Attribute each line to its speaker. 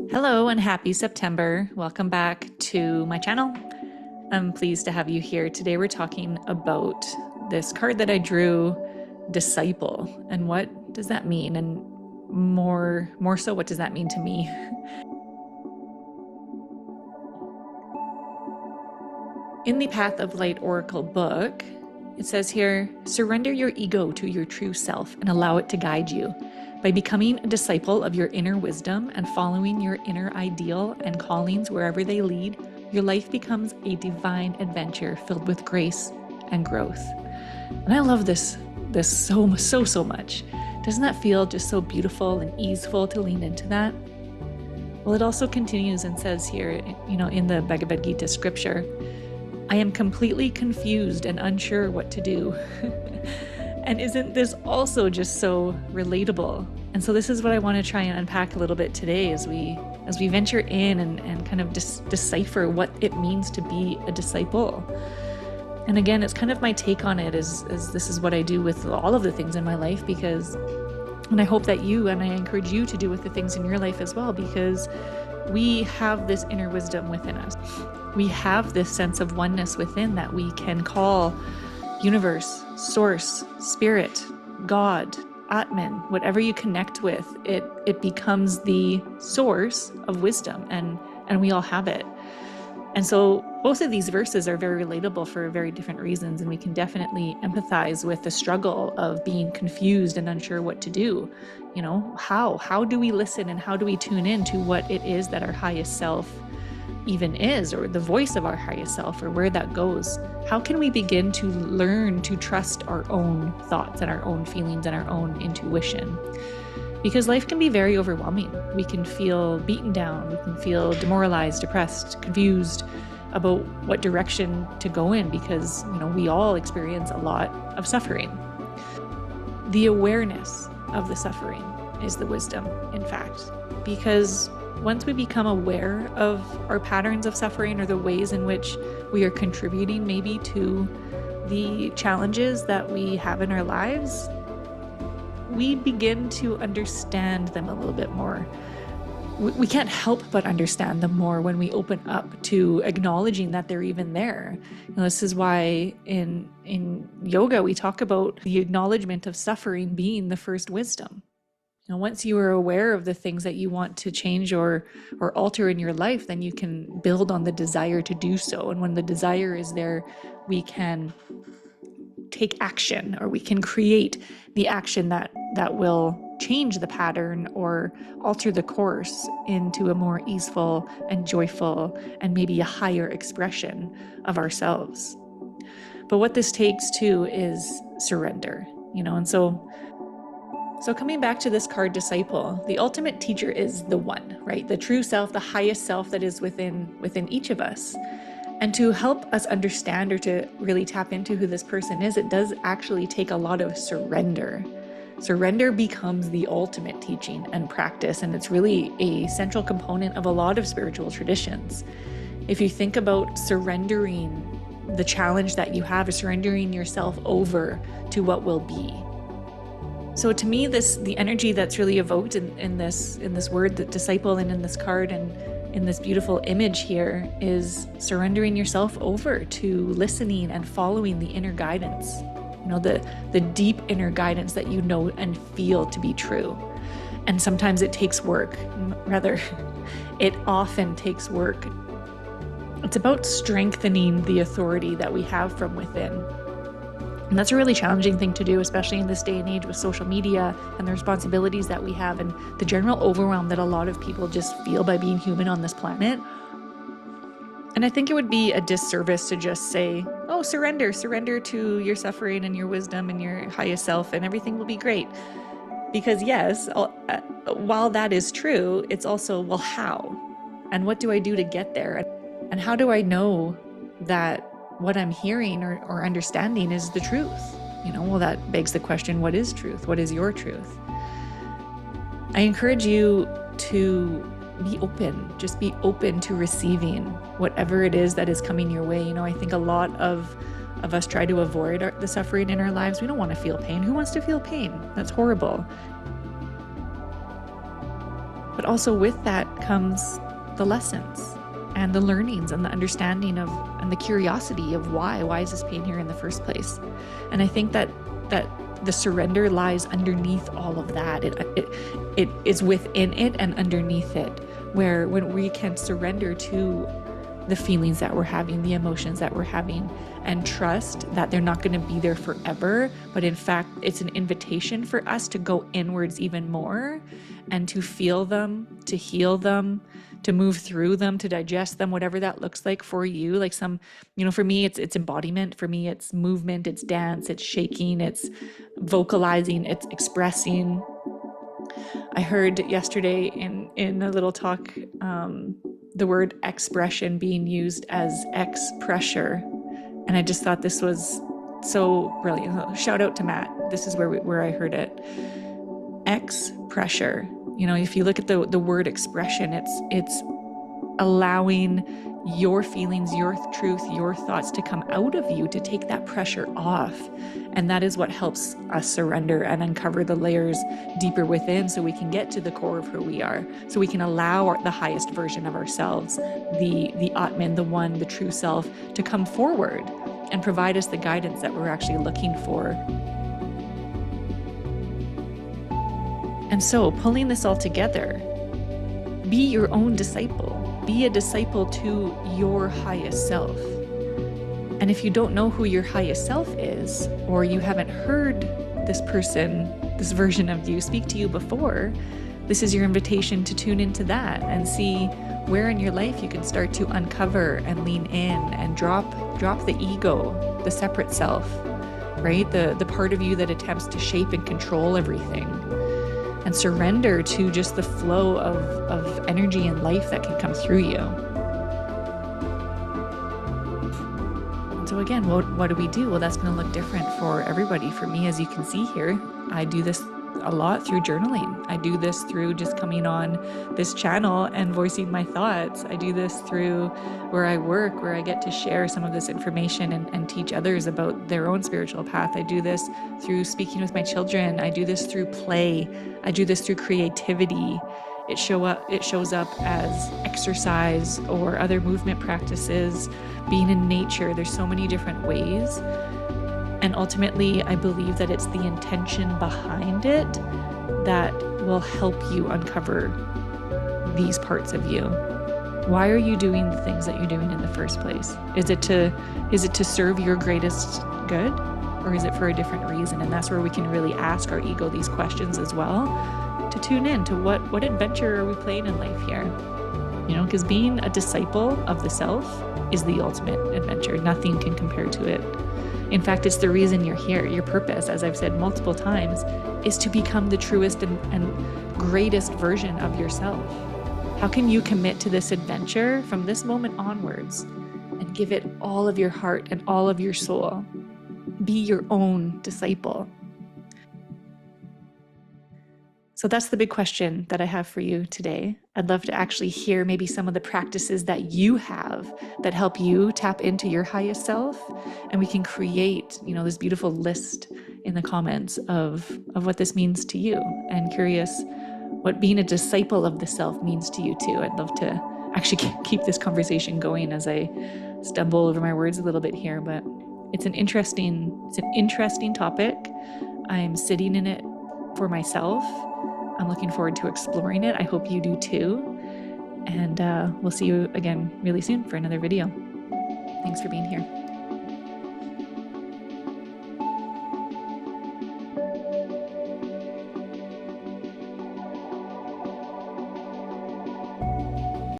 Speaker 1: Hello and happy September. Welcome back to my channel. I'm pleased to have you here. Today we're talking about this card that I drew, disciple, and what does that mean? And more so, what does that mean to me? In the Path of Light Oracle book, it says here, surrender your ego to your true self and allow it to guide you. By becoming a disciple of your inner wisdom and following your inner ideal and callings wherever they lead, your life becomes a divine adventure filled with grace and growth. And I love this so much. Doesn't that feel just so beautiful and easeful to lean into that? Well, it also continues and says here, in the Bhagavad Gita scripture, I am completely confused and unsure what to do. And isn't this also just so relatable? And so this is what I want to try and unpack a little bit today as we venture in and kind of decipher what it means to be a disciple. And again, it's kind of my take on it is this is what I do with all of the things in my life, and I hope that I encourage you to do with the things in your life as well, because we have this inner wisdom within us. We have this sense of oneness within that we can call universe, source, spirit, God, Atman, whatever you connect with, it becomes the source of wisdom, and we all have it. And so both of these verses are very relatable for very different reasons, and we can definitely empathize with the struggle of being confused and unsure what to do. How do we listen and how do we tune in to what it is that our highest self even is, or the voice of our highest self, or where that goes? How can we begin to learn to trust our own thoughts and our own feelings and our own intuition? Because life can be very overwhelming. We can feel beaten down, we can feel demoralized, depressed, confused about what direction to go in, because we all experience a lot of suffering. The awareness of the suffering is the wisdom, in fact, because once we become aware of our patterns of suffering, or the ways in which we are contributing maybe to the challenges that we have in our lives, we begin to understand them a little bit more. We can't help but understand them more when we open up to acknowledging that they're even there. This is why in yoga we talk about the acknowledgement of suffering being the first wisdom. Once you are aware of the things that you want to change or alter in your life, then you can build on the desire to do so. And when the desire is there, we can take action, or we can create the action that will change the pattern or alter the course into a more easeful and joyful and maybe a higher expression of ourselves. But what this takes too is surrender, and so coming back to this card, disciple, the ultimate teacher is the one, right? The true self, the highest self that is within each of us. And to help us understand, or to really tap into who this person is, it does actually take a lot of surrender. Surrender becomes the ultimate teaching and practice, and it's really a central component of a lot of spiritual traditions. If you think about surrendering the challenge that you have, or surrendering yourself over to what will be. So to me, the energy that's really evoked in this word, the disciple, and in this card, and in this beautiful image here, is surrendering yourself over to listening and following the inner guidance. The deep inner guidance that you know and feel to be true. And sometimes it takes work. Rather, it often takes work. It's about strengthening the authority that we have from within. And that's a really challenging thing to do, especially in this day and age with social media and the responsibilities that we have, and the general overwhelm that a lot of people just feel by being human on this planet. And I think it would be a disservice to just say, oh, surrender to your suffering and your wisdom and your highest self, and everything will be great. Because yes, while that is true, it's also, well, how? And what do I do to get there? And how do I know that what I'm hearing or understanding is the truth? Well, that begs the question, what is truth? What is your truth? I encourage you to be open. Just be open to receiving whatever it is that is coming your way. I think a lot of of us try to avoid the suffering in our lives. We don't want to feel pain. Who wants to feel pain? That's horrible. But also with that comes the lessons and the learnings and the understanding of, and the curiosity of why is this pain here in the first place? And I think that the surrender lies underneath all of that. It is within it and underneath it, where when we can surrender to the feelings that we're having, the emotions that we're having, and trust that they're not going to be there forever, but in fact, it's an invitation for us to go inwards even more and to feel them, to heal them, to move through them, to digest them, whatever that looks like for you. Like some, for me, it's embodiment. For me, it's movement, it's dance, it's shaking, it's vocalizing, it's expressing. I heard yesterday in a little talk, the word expression being used as X pressure. And I just thought this was so brilliant. Shout out to Matt. This is where I heard it. X pressure. If you look at the word expression, it's allowing your feelings, your truth, your thoughts to come out of you, to take that pressure off. And that is what helps us surrender and uncover the layers deeper within, so we can get to the core of who we are, so we can allow the highest version of ourselves, the Atman, the one, the true self, to come forward and provide us the guidance that we're actually looking for. And so, pulling this all together, be your own disciple. Be a disciple to your highest self. And if you don't know who your highest self is, or you haven't heard this person, this version of you speak to you before, this is your invitation to tune into that and see where in your life you can start to uncover and lean in and drop the ego, the separate self, right? The part of you that attempts to shape and control everything, and surrender to just the flow of energy and life that can come through you. And so again, what do we do? Well, that's going to look different for everybody. For me, as you can see here, I do this a lot through journaling. I do this through just coming on this channel and voicing my thoughts. I do this through where I work, where I get to share some of this information and teach others about their own spiritual path. I do this through speaking with my children. I do this through play. I do this through creativity. It shows up as exercise or other movement practices, being in nature. There's so many different ways. And ultimately, I believe that it's the intention behind it that will help you uncover these parts of you. Why are you doing the things that you're doing in the first place? Is it to serve your greatest good, or is it for a different reason? And that's where we can really ask our ego these questions as well, to tune in to what adventure are we playing in life here? Because being a disciple of the self is the ultimate adventure. Nothing can compare to it. In fact, it's the reason you're here. Your purpose, as I've said multiple times, is to become the truest and greatest version of yourself. How can you commit to this adventure from this moment onwards and give it all of your heart and all of your soul? Be your own disciple. So that's the big question that I have for you today. I'd love to actually hear maybe some of the practices that you have that help you tap into your highest self. And we can create, this beautiful list in the comments of what this means to you. And curious what being a disciple of the self means to you too. I'd love to actually keep this conversation going as I stumble over my words a little bit here, but it's an interesting topic. I'm sitting in it for myself. I'm looking forward to exploring it. I hope you do too. And we'll see you again really soon for another video. Thanks for being here.